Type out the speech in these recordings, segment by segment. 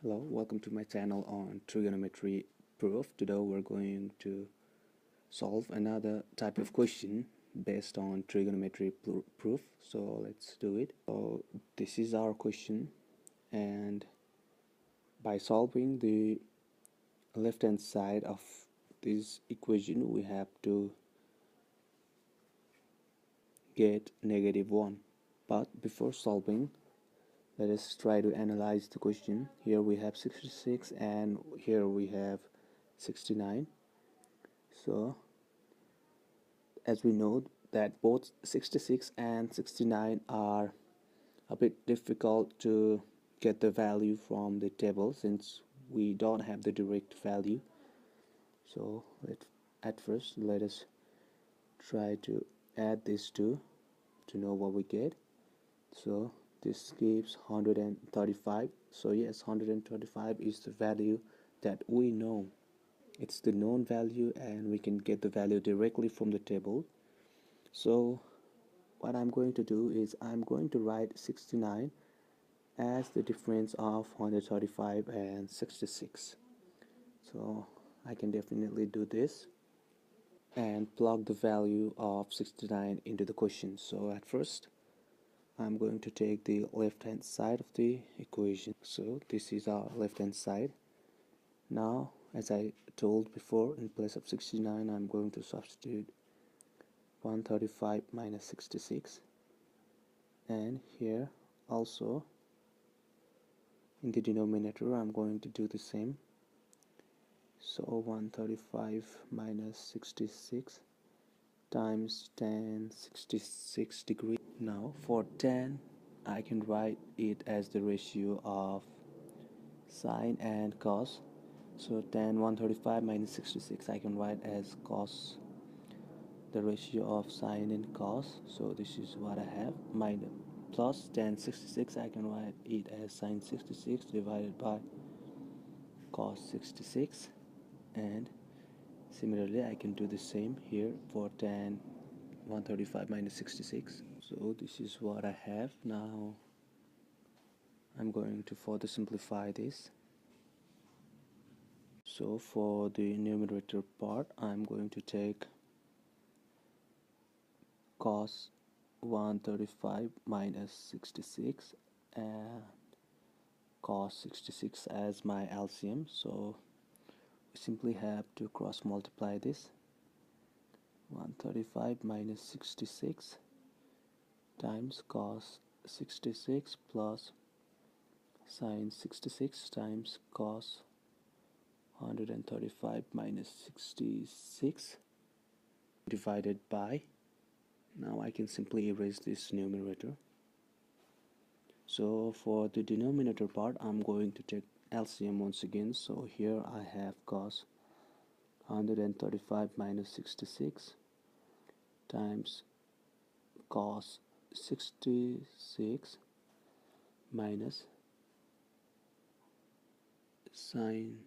Hello, welcome to my channel on trigonometry proof. Today we're going to solve another type of question based on trigonometry proof. So let's do it. So this is our question, and by solving the left hand side of this equation we have to get -1. But before solving, let us try to analyze the question. Here we have 66 and here we have 69. So as we know that both 66 and 69 are a bit difficult to get the value from the table since we don't have the direct value. So at first let us try to add these two to know what we get. So this gives 135. So yes, 135 is the value that we know. It's the known value and we can get the value directly from the table. So what I'm going to do is I'm going to write 69 as the difference of 135 and 66. So I can definitely do this and plug the value of 69 into the question. So at first I'm going to take the left hand side of the equation. So this is our left hand side. Now, as I told before, in place of 69 I'm going to substitute 135 minus 66, and here also in the denominator I'm going to do the same. So 135 minus 66 times tan 66 degree. Now for tan I can write it as the ratio of sine and cos. So tan 135 minus 66 I can write as cos, the ratio of sine and cos. So this is what I have, minus plus tan 66 I can write it as sine 66 divided by cos 66, and similarly I can do the same here for tan 135 minus 66. So this is what I have. Now I'm going to further simplify this. So for the numerator part I'm going to take cos 135 minus 66 and cos 66 as my LCM. So we simply have to cross multiply this. 135 minus 66 times cos 66 plus sine 66 times cos 135 minus 66 divided by, now I can simply erase this numerator. So for the denominator part I'm going to take LCM once again. So here I have cos 135 minus 66 times cos 66 minus sine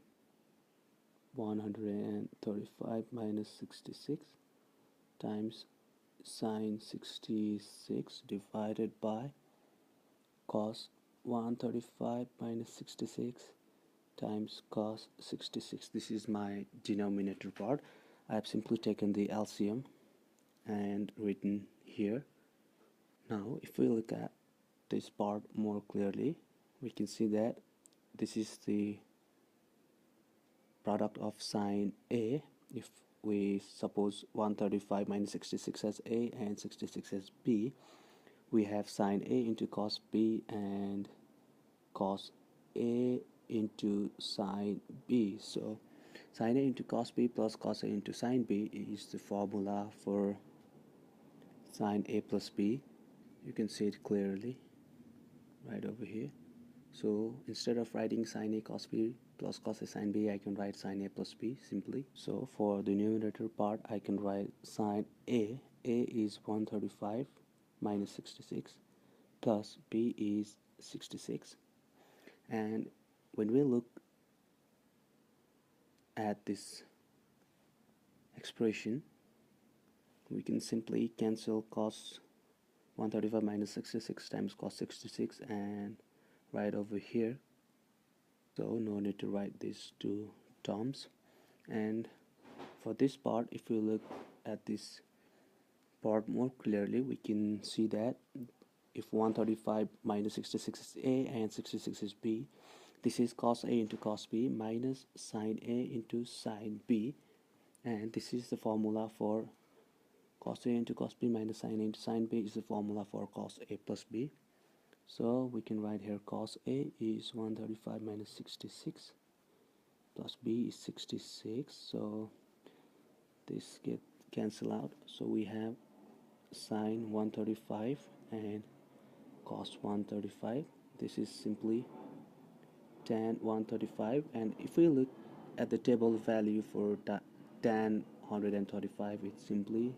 135 minus 66 times sine 66 divided by cos 135 minus 66 times cos 66. This is my denominator part. I have simply taken the LCM and written here. Now if we look at this part more clearly, we can see that this is the product of sine A. If we suppose 135 minus 66 as A and 66 as B, we have sine A into cos B and cos A into sine B. So sine A into cos B plus cos A into sine B is the formula for sine A plus B. You can see it clearly right over here. So instead of writing sine A cos B plus cos A sine B, I can write sine A plus B simply. So for the numerator part I can write sine A. A is 135 minus 66 plus B is 66, and when we look at this expression we can simply cancel cos 135 minus 66 times cos 66 and right over here so no need to write these two terms. And for this part, if we look at this part more clearly, we can see that if 135 minus 66 is A and 66 is B, this is cos A into cos B minus sin A into sin B, and this is the formula for cos A into cos B minus sin A into sin B is the formula for cos A plus B. So we can write here cos A is 135 minus 66 plus B is 66, so this get cancel out, so we have sine 135 and cos 135. This is simply tan 135, and if we look at the table value for tan 135, it's simply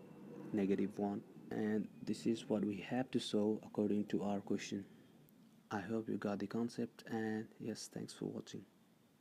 -1, and this is what we have to solve according to our question. I hope you got the concept, and yes, thanks for watching.